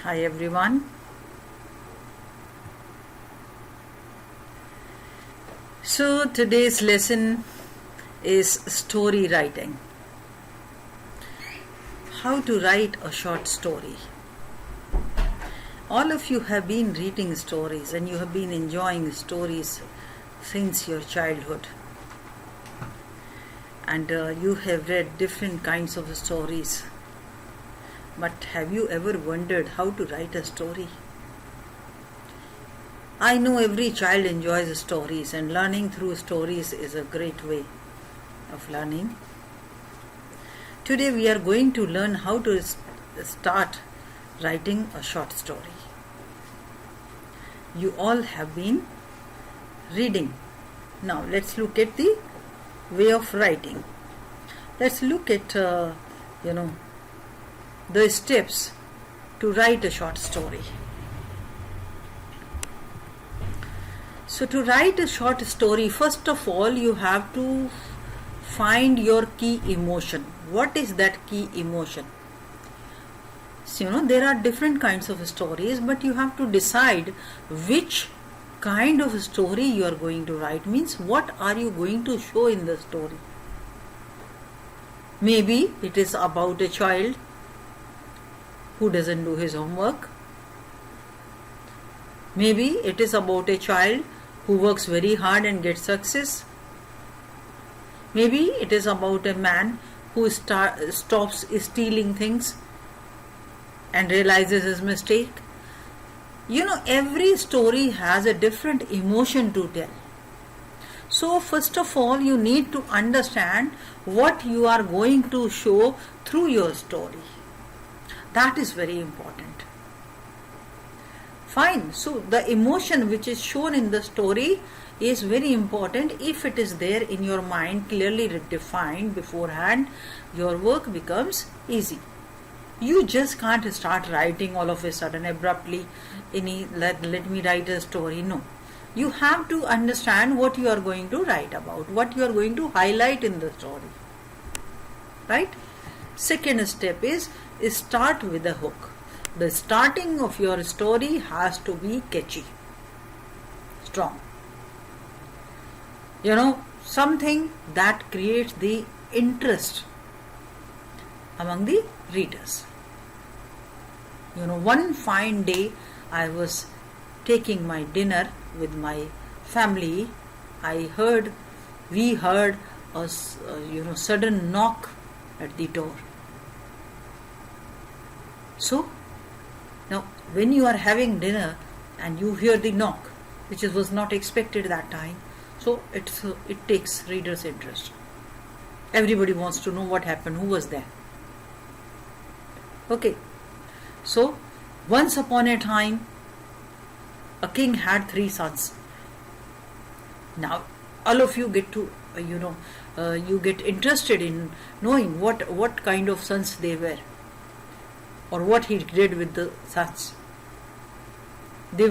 Hi everyone. So today's lesson is story writing. How to write a short story. All of you have been reading stories and you have been enjoying stories since your childhood. And you have read different kinds of stories. But have you ever wondered how to write a story? I know every child enjoys stories, and learning through stories is a great way of learning. Today we are going to learn how to start writing a short story. You all have been reading. Now let's look at the way of writing. Let's look at the steps to write a short story. So to write a short story, first of all you have to find your key emotion. What is that key emotion? So there are different kinds of stories, but you have to decide which kind of story you are going to write. Means what are you going to show in the story? Maybe it is about a child who doesn't do his homework. Maybe it is about a child who works very hard and gets success. Maybe it is about a man who stops stealing things and realizes his mistake. Every story has a different emotion to tell. So first of all you need to understand what you are going to show through your story. That is very important. Fine. So the emotion which is shown in the story is very important. If it is there in your mind, clearly defined beforehand, your work becomes easy. You just can't start writing all of a sudden abruptly. Let me write a story. No. You have to understand what you are going to write about, what you are going to highlight in the story. Right? Second step is start with a hook. The starting of your story has to be catchy, strong. Something that creates the interest among the readers. One fine day I was taking my dinner with my family. We heard a sudden knock at the door. So now when you are having dinner and you hear the knock, which was not expected that time, so it takes readers' interest. Everybody wants to know what happened, who was there. Okay, so once upon a time a king had 3 sons. Now all of you get to you get interested in knowing what kind of sons they were, or what he did with the sons. They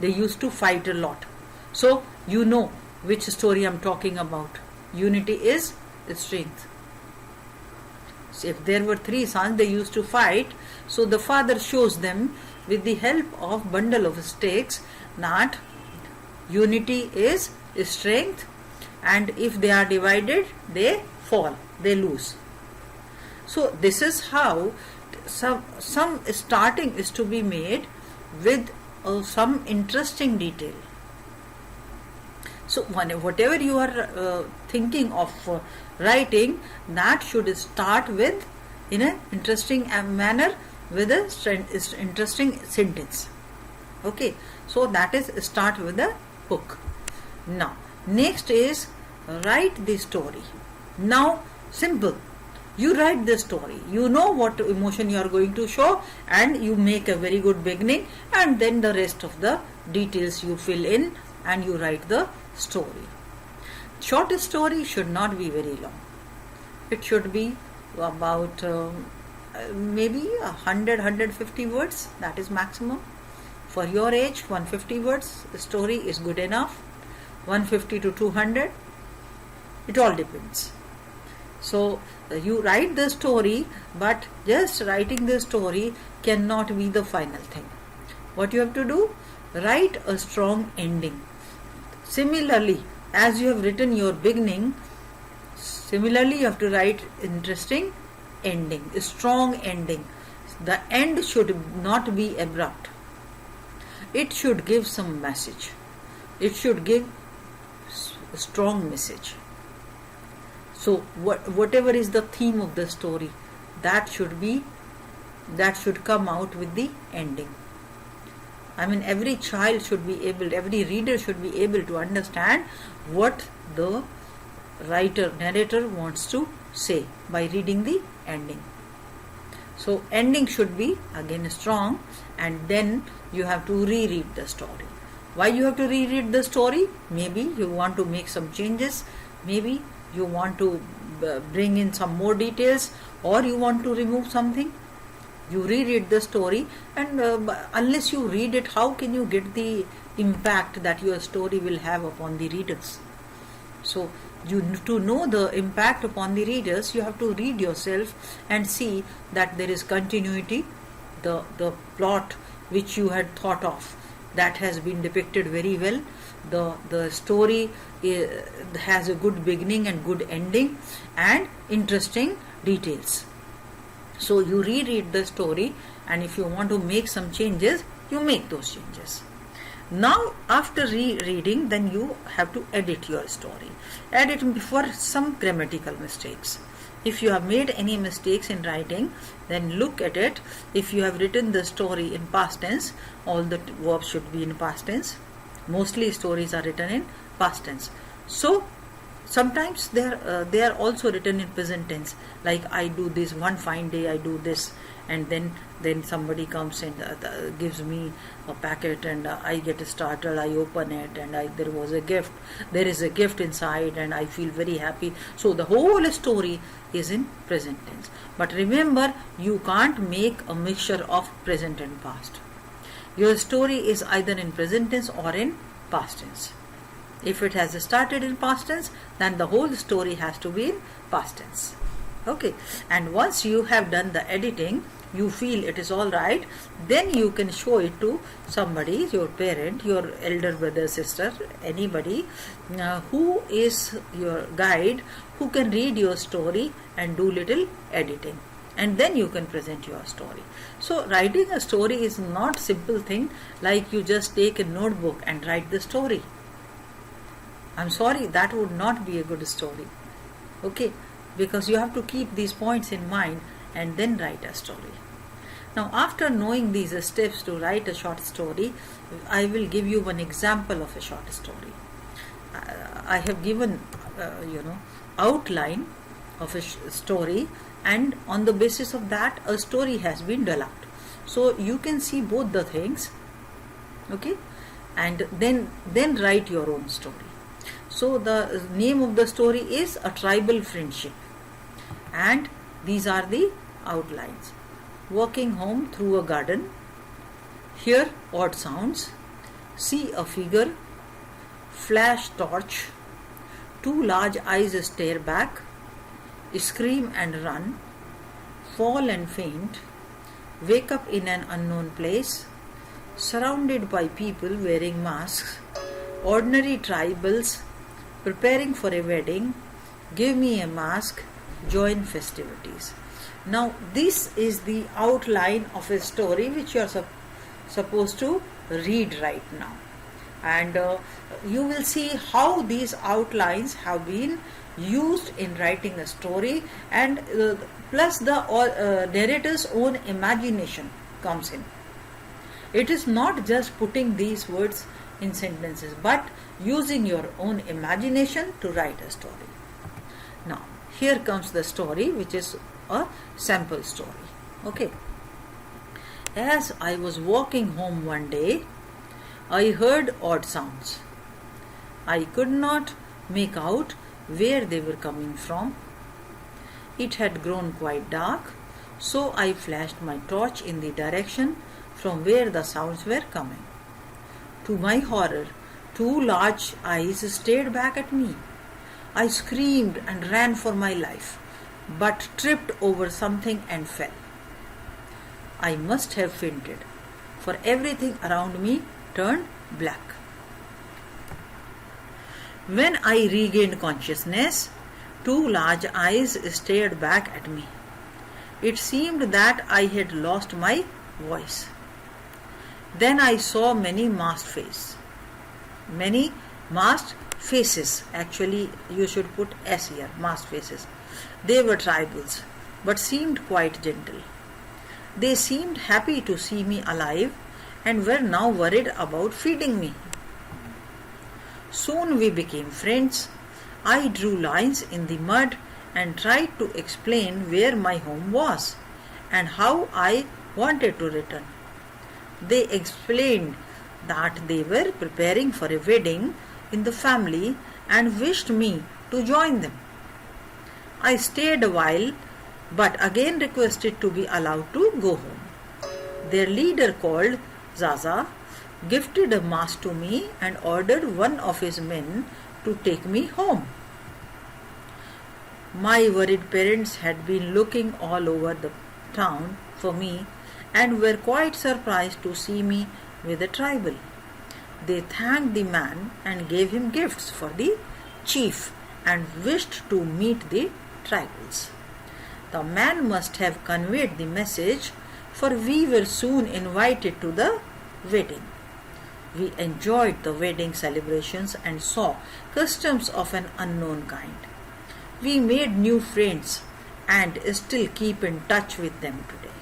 used to fight a lot. So you know which story I'm talking about. Unity is strength. So if there were 3 sons, they used to fight. So the father shows them with the help of bundle of sticks that unity is strength, and if they are divided, they fall, they lose. So this is how some starting is to be made with some interesting detail. So whatever you are thinking of writing, that should start with in an interesting manner with a interesting sentence. Okay, so that is start with a hook. Now next is write the story. Now simple. You write the story, you know what emotion you are going to show, and you make a very good beginning, and then the rest of the details you fill in and you write the story. Short story should not be very long. It should be about maybe 100-150 words, that is maximum. For your age, 150 words story is good enough. 150 to 200, it all depends. So you write the story, but just writing the story cannot be the final thing. What you have to do? Write a strong ending. Similarly, as you have written your beginning, similarly you have to write interesting ending, a strong ending. The end should not be abrupt. It should give some message. It should give a strong message. So whatever is the theme of the story, that should come out with the ending. I mean, every child should be able, every reader should be able to understand what the narrator wants to say by reading the ending. So ending should be again strong, and then you have to reread the story. Why you have to reread the story? Maybe you want to make some changes, maybe you want to bring in some more details, or you want to remove something. You reread the story, and unless you read it, how can you get the impact that your story will have upon the readers? So to know the impact upon the readers, you have to read yourself and see that there is continuity. The plot which you had thought of, that has been depicted very well. The story has a good beginning and good ending and interesting details. So you reread the story, and if you want to make some changes, you make those changes. Now after rereading, then you have to edit your story. Edit for some grammatical mistakes. If you have made any mistakes in writing, then look at it. If you have written the story in past tense, all the verbs should be in past tense. Mostly stories are written in past tense. So sometimes they are also written in present tense, like I do this, one fine day I do this, and then somebody comes and gives me a packet, and I get startled, I open it, and there is a gift inside, and I feel very happy. So the whole story is in present tense. But remember, you can't make a mixture of present and past. Your story is either in present tense or in past tense. If it has started in past tense, then the whole story has to be in past tense. Okay, and once you have done the editing, you feel it is all right, then you can show it to somebody, your parent, your elder brother, sister, anybody who is your guide, who can read your story and do little editing, and then you can present your story. So writing a story is not simple thing like you just take a notebook and write the story. I'm sorry, that would not be a good story. Okay, because you have to keep these points in mind and then write a story. Now after knowing these steps to write a short story, I will give you one example of a short story. I have given outline of a story, and on the basis of that a story has been developed. So you can see both the things, okay, and then write your own story. So the name of the story is A Tribal Friendship, and these are the outlines. Walking home through a garden, hear odd sounds, see a figure, flash torch, two large eyes stare back, scream and run, fall and faint, wake up in an unknown place, surrounded by people wearing masks, ordinary tribals preparing for a wedding, give me a mask, join festivities. Now this is the outline of a story which you are supposed to read right now, and you will see how these outlines have been used in writing a story, and plus the narrator's own imagination comes in. It is not just putting these words in sentences, but using your own imagination to write a story. Now here comes the story, which is a sample story. Okay. As I was walking home one day, I heard odd sounds. I could not make out where they were coming from. It had grown quite dark, so I flashed my torch in the direction from where the sounds were coming. To my horror, two large eyes stared back at me. I screamed and ran for my life. but tripped over something and fell. I must have fainted, for everything around me turned black. When I regained consciousness, two large eyes stared back at me. It seemed that I had lost my voice. Then I saw many masked faces. Actually, you should put S here, masked faces. They were tribals, but seemed quite gentle. They seemed happy to see me alive and were now worried about feeding me. Soon we became friends. I drew lines in the mud and tried to explain where my home was and how I wanted to return. They explained that they were preparing for a wedding in the family and wished me to join them. I stayed a while but again requested to be allowed to go home. Their leader, called Zaza, gifted a mask to me and ordered one of his men to take me home. My worried parents had been looking all over the town for me and were quite surprised to see me with a tribal. They thanked the man and gave him gifts for the chief and wished to meet the tribals. The man must have conveyed the message, for we were soon invited to the wedding. We enjoyed the wedding celebrations and saw customs of an unknown kind. We made new friends and still keep in touch with them today.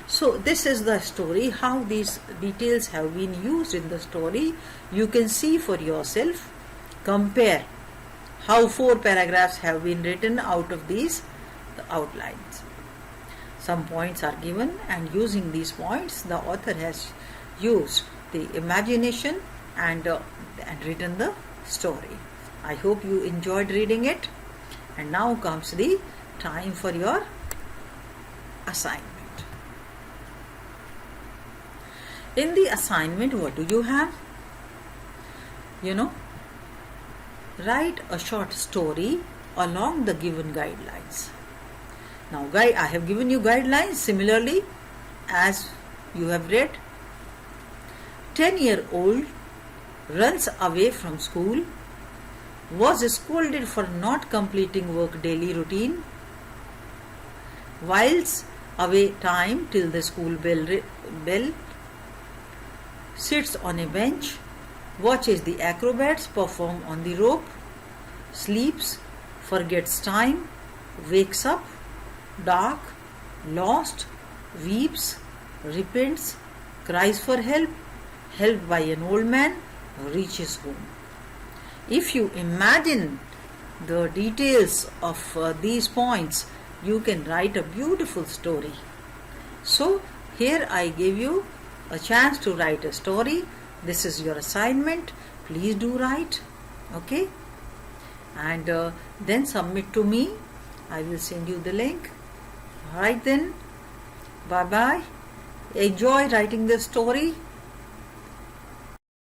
So this is the story, how these details have been used in the story. You can see for yourself, compare how 4 paragraphs have been written out of these outlines. Some points are given, and using these points the author has used the imagination and written the story. I hope you enjoyed reading it. And now comes the time for your assignment. In the assignment, what do you have? Write a short story along the given guidelines. Now, I have given you guidelines similarly as you have read. 10-year-old runs away from school, was scolded for not completing work daily routine, whiles away time till the school bell, sits on a bench, watches the acrobats perform on the rope, sleeps, forgets time, wakes up, dark, lost, weeps, repents, cries for help, helped by an old man, reaches home. If you imagine the details of these points, you can write a beautiful story. So here I give you a chance to write a story. This is your assignment. Please do write. Okay? And then submit to me. I will send you the link. Alright then. Bye bye. Enjoy writing the story.